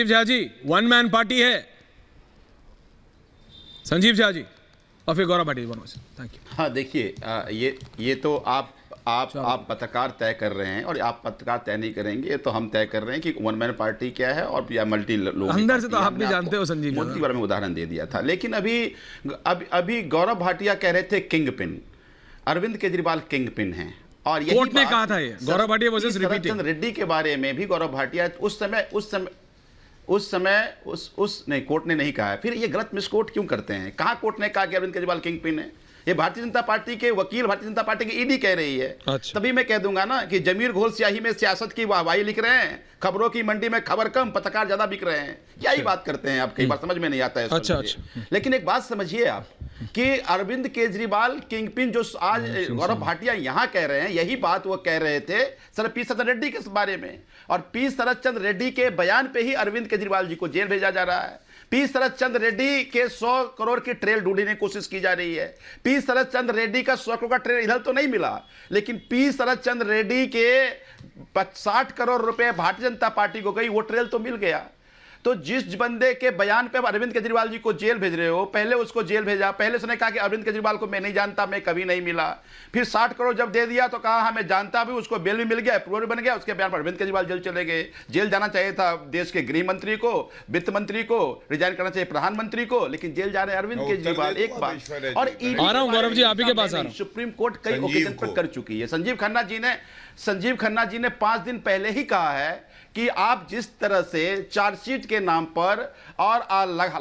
Jha ji, one man party है। संजीव झा जी और फिर गौरव भाटिया जी। Thank you. हाँ देखिए, ये तो आप पत्रकार तय कर रहे हैं, और आप पत्रकार तय नहीं करेंगे, तो हम तय कर रहे हैं कि वन मैन पार्टी क्या है और या मल्टी लोग अंदर से तो आप भी जानते हो संजीव मोदी के बारे में उदाहरण दे दिया था। लेकिन अभी गौरव भाटिया कह रहे थे kingpin, Arvind Kejriwal kingpin हैं, और यही कोर्ट ने कहा था ये गौरव भाटिया वर्सेस रिपीटिंग। रेड्डी के बारे में भी गौरव भाटिया उस नहीं, कोर्ट ने नहीं कहा है। फिर ये गलत मिसकोट क्यों करते हैं? कहाँ कोर्ट ने कहा कि अरविंद केजरीवाल किंग पिन है? ये भारतीय जनता पार्टी के वकील, भारतीय जनता पार्टी की ईडी कह रही है। अच्छा। तभी मैं कह दूंगा ना कि जमीर घोल स्याही में सियासत की वाहवाही लिख रहे हैं, खबरों की मंडी में खबर कम, पत्रकार ज्यादा बिक रहे हैं। क्या ही बात करते हैं आप, कई बार समझ में नहीं आता है। अच्छा। लेकिन एक बात समझिए आप कि अरविंद केजरीवाल किंग पिन जो आज गौरव भाटिया यहां कह रहे हैं, यही बात वो कह रहे थे सर पी शरद रेड्डी के बारे में। और पी शरद चंद्र रेड्डी के बयान पे ही अरविंद केजरीवाल जी को जेल भेजा जा रहा है। पी शरद चंद्र रेड्डी के 100 करोड़ की ट्रेल ढूंढने की कोशिश की जा रही है। पी शरद चंद्र रेड्डी का 100 करोड़ का ट्रेल इधर तो नहीं मिला, लेकिन पी शरद चंद्र रेड्डी के 60 करोड़ रुपए भारतीय जनता पार्टी को गई, वो ट्रेल तो मिल गया। तो जिस बंदे के बयान पे अरविंद केजरीवाल जी को जेल भेज रहे हो, पहले उसको जेल भेजा, पहले उसने कहा कि अरविंद केजरीवाल को मैं नहीं जानता, मैं कभी नहीं मिला। फिर 60 करोड़ जब दे दिया तो कहा मैं जानता भी, उसको बेल भी मिल गया, अप्रूवल बन गया। उसके बयान पर अरविंद केजरीवाल जेल चले गए। जेल जाना चाहिए था देश के गृह मंत्री को, वित्त मंत्री को, रिजाइन करना चाहिए प्रधानमंत्री को, लेकिन जेल जा रहे हैं अरविंद केजरीवाल। एक बात और आ रहा हूं गौरव जी, आप ही के पास आ रहा हूं। सुप्रीम कोर्ट कई ओकेजन पर कर चुकी है। संजीव खन्ना जी ने 5 दिन पहले ही कहा है कि आप जिस तरह से चार्जशीट के नाम पर और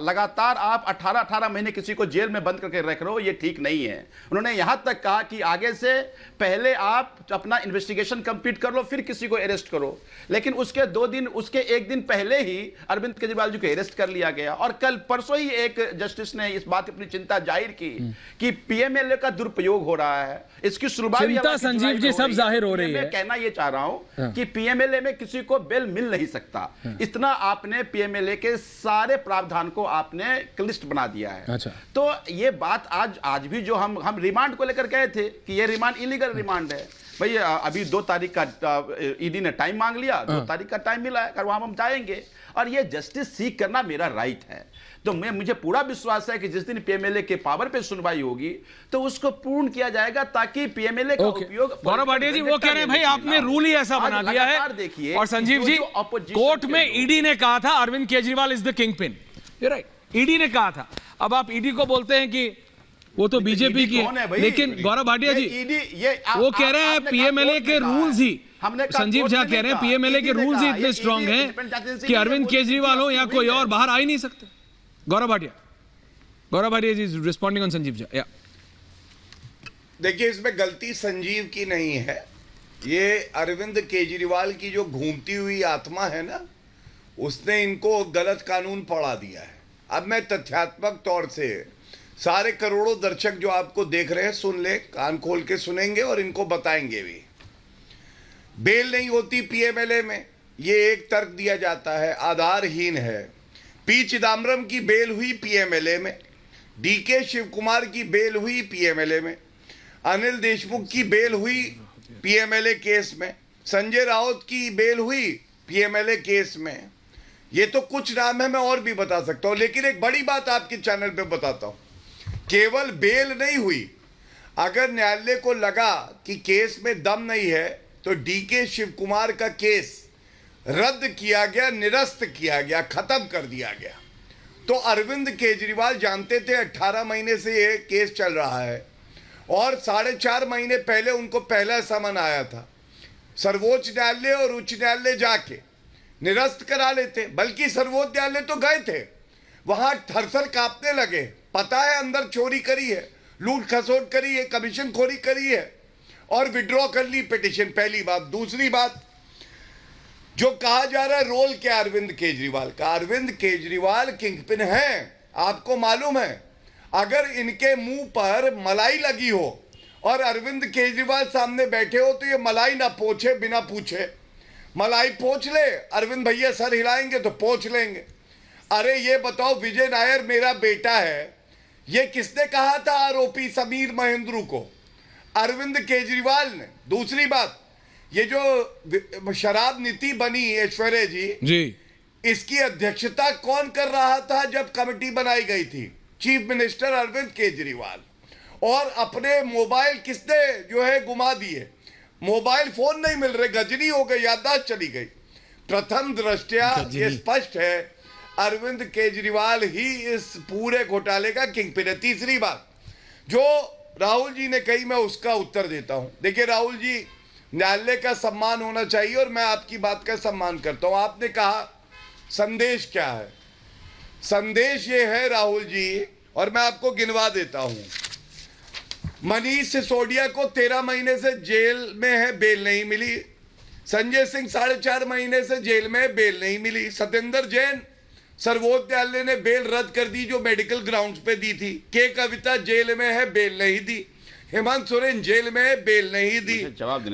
लगातार आप 18 महीने किसी को जेल में बंद करके रख रहे हो, ये ठीक नहीं है। उन्होंने यहां तक कहा कि आगे से पहले आप अपना इन्वेस्टिगेशन कंप्लीट कर लो, फिर किसी को अरेस्ट करो। लेकिन उसके 1 दिन पहले ही अरविंद केजरीवाल जी को अरेस्ट कर लिया गया। और कल परसों ही एक जस्टिस ने इस बात की अपनी चिंता जाहिर की कि पीएमएलए का दुरुपयोग हो रहा है। इसकी शुरुआत संजीव जी सब जाहिर हो रही है। मैं कहना यह चाह रहा हूं कि पीएमएलए में किसी को बेल मिल नहीं सकता। इतना आपने पीएमएलए के सारे प्रावधान को आपने क्लिष्ट बना दिया है। अच्छा। तो ये बात आज भी जो हम रिमांड को लेकर गए थे कि ये रिमांड इलीगल रिमांड है। भाई अभी 2 तारीख का ईडी ने टाइम मांग लिया, 2 तारीख का टाइम मिला है, वहां हम जाएंगे और ये जस्टिस सीख करना मेरा राइट है। तो मुझे पूरा विश्वास है कि जिस दिन पीएमएलए के पावर पे सुनवाई होगी तो उसको पूर्ण किया जाएगा, ताकि पीएमएलए का उपयोग। गौरव भाटिया जी वो कह रहे हैं भाई आपने रूल ही ऐसा बना दिया है। देखिए, और संजीव जी कोर्ट में ईडी ने कहा था Arvind Kejriwal is the kingpin, right, ED ने कहा था। अब आप ईडी को बोलते हैं कि वो तो बीजेपी की है, लेकिन गौरव भाटिया जी वो कह रहे हैं पीएमएलए के रूल्स ही, संजीव झा कह रहे हैं पीएमएलए के रूल्स ही इतने स्ट्रांग हैं कि अरविंद केजरीवाल हो या कोई और बाहर आ ही नहीं सकते। गौरव भाटिया जी रिस्पॉन्डिंग ऑन संजीव झा। देखिए, इसमें गलती संजीव की नहीं है। ये अरविंद केजरीवाल की जो घूमती हुई आत्मा है ना, उसने इनको गलत कानून पढ़ा दिया है। अब मैं तथ्यात्मक तौर से सारे करोड़ों दर्शक जो आपको देख रहे हैं सुन ले, कान खोल के सुनेंगे और इनको बताएंगे भी। बेल नहीं होती पीएमएलए में, ये एक तर्क दिया जाता है, आधारहीन है। पी चिदम्बरम की बेल हुई पीएमएलए में, डीके शिव कुमार की बेल हुई पीएमएलए में, अनिल देशमुख की बेल हुई पीएमएलए केस में, संजय राउत की बेल हुई पीएमएलए केस में। ये तो कुछ नाम है, मैं और भी बता सकता हूं। लेकिन एक बड़ी बात आपके चैनल पे बताता हूं, केवल बेल नहीं हुई, अगर न्यायालय को लगा कि केस में दम नहीं है तो डीके शिव कुमार का केस रद्द किया गया, निरस्त किया गया, खत्म कर दिया गया। तो अरविंद केजरीवाल जानते थे 18 महीने से ये केस चल रहा है और 4.5 महीने पहले उनको पहला समन आया था। सर्वोच्च न्यायालय और उच्च न्यायालय जाके निरस्त करा लेते, बल्कि सर्वोच्च न्यायालय तो गए थे, वहां थरथर कांपने लगे। पता है अंदर चोरी करी है, लूट खसोट करी है, कमीशन खोरी करी है और विड्रॉ कर ली पिटीशन। पहली बात। दूसरी बात, जो कहा जा रहा है रोल क्या अरविंद केजरीवाल का, अरविंद केजरीवाल किंगपिन है। आपको मालूम है, अगर इनके मुंह पर मलाई लगी हो और अरविंद केजरीवाल सामने बैठे हो तो ये मलाई ना पोछे बिना पूछे, मलाई पोछ ले, अरविंद भैया सर हिलाएंगे तो पोछ लेंगे। अरे ये बताओ, विजय नायर मेरा बेटा है, ये किसने कहा था आरोपी समीर महेंद्रू को? अरविंद केजरीवाल ने। दूसरी बात, ये जो शराब नीति बनी ऐश्वर्या जी, इसकी अध्यक्षता कौन कर रहा था जब कमेटी बनाई गई थी? Chief minister Arvind Kejriwal. और अपने मोबाइल किसने जो है गुमा दिए, मोबाइल फोन नहीं मिल रहे, गजनी हो गई, याददाश्त चली गई। प्रथम दृष्टया ये स्पष्ट है अरविंद केजरीवाल ही इस पूरे घोटाले का किंगपिन है। तीसरी बात जो राहुल जी ने कही, मैं उसका उत्तर देता हूं। देखिए राहुल जी, न्यायालय का सम्मान होना चाहिए और मैं आपकी बात का सम्मान करता हूं। आपने कहा संदेश क्या है? संदेश ये है राहुल जी, और मैं आपको गिनवा देता हूं। मनीष सिसोदिया को 13 महीने से जेल में है, बेल नहीं मिली। संजय सिंह 4.5 महीने से जेल में, बेल नहीं मिली। सत्येंद्र जैन सर्वोच्च न्यायालय ने बेल रद्द कर दी जो मेडिकल ग्राउंड्स पे दी थी। के कविता जेल में है, बेल नहीं दी। हेमंत सोरेन जेल में है, बेल नहीं दी।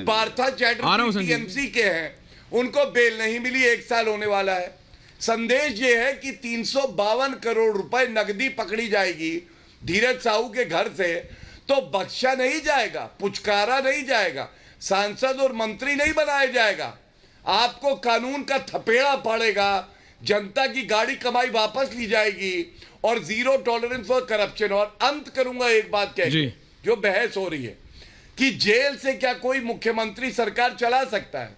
पार्था चैटर्जी टीएमसी के हैं, उनको बेल नहीं मिली, 1 साल होने वाला है। संदेश ये है कि 352 करोड़ रुपए नकदी पकड़ी जाएगी धीरज साहू के घर से, तो बख्शा नहीं जाएगा, पुचकारा नहीं जाएगा, सांसद और मंत्री नहीं बनाया जाएगा। आपको कानून का थपेड़ा पड़ेगा, जनता की गाड़ी कमाई वापस ली जाएगी और जीरो टॉलरेंस फॉर करप्शन। और अंत करूंगा एक बात कह के, जो बहस हो रही है कि जेल से क्या कोई मुख्यमंत्री सरकार चला सकता है,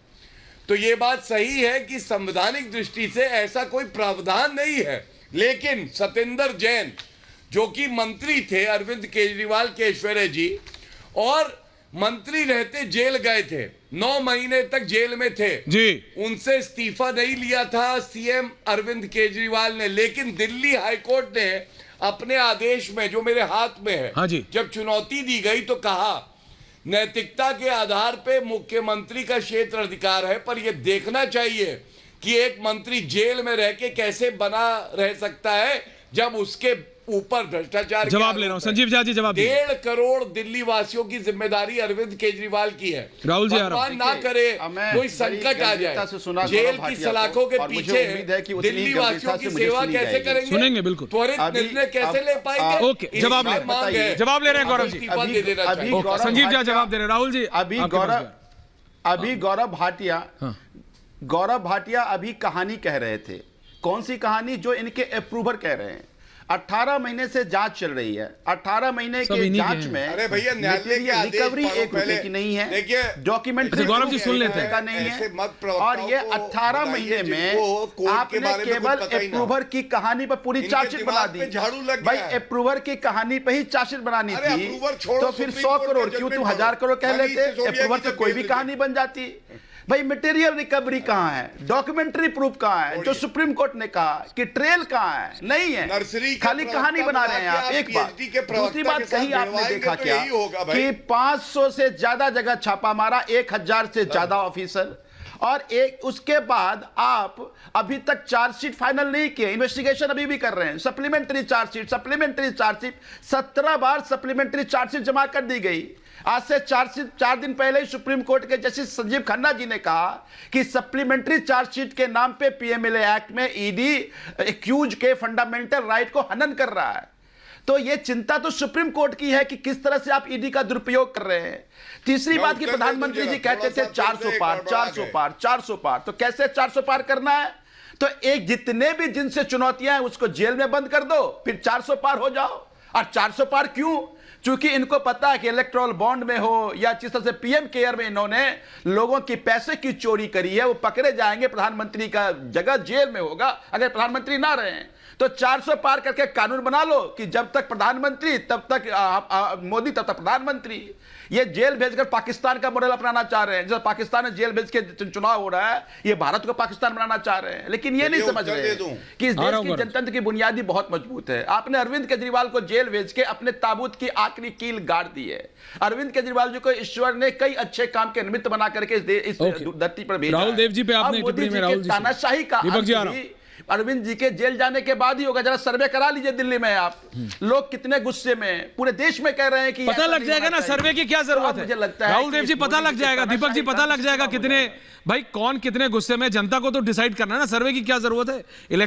तो ये बात सही है कि संवैधानिक दृष्टि से ऐसा कोई प्रावधान नहीं है। लेकिन सत्येंद्र जैन जो कि मंत्री थे अरविंद केजरीवाल के ऐश्वर्य जी, और मंत्री रहते जेल गए थे, 9 महीने तक जेल में थे जी, उनसे इस्तीफा नहीं लिया था सीएम अरविंद केजरीवाल ने। लेकिन दिल्ली हाईकोर्ट ने अपने आदेश में, जो मेरे हाथ में है, हाँ जी, जब चुनौती दी गई तो कहा नैतिकता के आधार पे मुख्यमंत्री का क्षेत्र अधिकार है, पर यह देखना चाहिए कि एक मंत्री जेल में रह के कैसे बना रह सकता है जब उसके ऊपर भ्रष्टाचार। जवाब ले रहा हूं संजीव झा जी, जवाब 1.5 करोड़ दिल्ली वासियों की जिम्मेदारी अरविंद केजरीवाल की है। राहुल जी ना करे कोई संकट आ जाए, जेल की सलाखों के पीछे दिल्ली वासियों की सेवा कैसे करेंगे? सुनेंगे बिल्कुल, त्वरित निर्णय कैसे ले पाएंगे? ओके, जवाब ले रहे हैं गौरव जी। संजीव झा जवाब दे रहे हैं। राहुल जी, अभी गौरव भाटिया अभी कहानी कह रहे थे। कौन सी कहानी? जो इनके अप्रूवर कह रहे हैं। 18 महीने से जांच चल रही है। 18 महीने के जांच में अरे भैया न्यायालय के आदेश रिकवरी 1 रुपए की नहीं है, देखिए डॉक्यूमेंट्री गौरव जी सुन लेते हैं का नहीं है। और ये 18 महीने में आपने केवल अप्रूवर की कहानी पर पूरी चार्जशीट बना दी। भाई अप्रूवर की कहानी पे ही चार्जशीट बनानी थी तो फिर 100 करोड़ क्यों, तुम 1000 करोड़ कह लेते? अप्रूवर से कोई भी कहानी बन जाती। भाई मटेरियल रिकवरी कहां है, डॉक्यूमेंट्री प्रूफ कहां है, जो सुप्रीम कोर्ट ने कहा कि ट्रेल कहां है? नहीं है, खाली कहानी बना रहे हैं आप। एक बात। दूसरी बात कही आपने देखा क्या कि 500 से ज्यादा जगह छापा मारा, 1000 से ज्यादा ऑफिसर, और एक उसके बाद आप अभी तक चार्जशीट फाइनल नहीं किए, इन्वेस्टिगेशन अभी भी कर रहे हैं। सप्लीमेंट्री चार्जशीट 17 बार सप्लीमेंट्री चार्जशीट जमा कर दी गई। आज से 4 दिन पहले ही सुप्रीम कोर्ट के जस्टिस संजीव खन्ना जी ने कहा कि सप्लीमेंट्री चार्जशीट के नाम पे पीएमएलए एक्ट में ईडी एक्यूज के फंडामेंटल राइट को हनन कर रहा है। तो ये चिंता तो सुप्रीम कोर्ट की है कि किस तरह से आप ईडी का दुरुपयोग कर रहे हैं। तीसरी बात की प्रधानमंत्री जी कहते थे 400 पार 400 पार 400 पार, तो कैसे 400 पार करना है? तो एक जितने भी जिनसे चुनौतियां हैं उसको जेल में बंद कर दो, फिर 400 पार हो जाओ। और 400 पार क्यों? चूंकि इनको पता है कि इलेक्ट्रल बॉन्ड में हो या जिस तरह से पीएम केयर में इन्होंने लोगों की पैसे की चोरी करी है, वो पकड़े जाएंगे। प्रधानमंत्री का जगह जेल में होगा अगर प्रधानमंत्री ना रहे। तो 400 पार करके कानून बना लो कि जब तक प्रधानमंत्री तब तक मोदी तब तक प्रधानमंत्री। ये जेल भेजकर पाकिस्तान का मॉडल अपनाना चाह रहे हैं। जब पाकिस्तान में जेल भेज के चुनाव हो रहा है, ये भारत को पाकिस्तान बनाना चाह रहे हैं। लेकिन ये नहीं समझ रहे कि इस देश की जनतंत्र की बुनियादी बहुत मजबूत है। आपने अरविंद केजरीवाल को जेल भेज के अपने ताबूत की आखिरी कील गाड़ दी है। अरविंद केजरीवाल जी को ईश्वर ने कई अच्छे काम के निमित्त बना करके इस धरती पर भेजा। राहुल देव जी पे आपने टिप्पणी में राहुल जी तानाशाही का अरविंद जी के जेल जाने के बाद ही होगा। जरा सर्वे करा लीजिए दिल्ली में आप, लोग कितने गुस्से में, पूरे देश में कह रहे हैं कि पता लग जाएगा ना सर्वे की क्या जरूरत है। मुझे लगता है राहुल देव जी पता लग जाएगा, दीपक जी पता लग जाएगा कितने, भाई कौन कितने गुस्से में, जनता को तो डिसाइड करना है ना, सर्वे की क्या जरूरत है।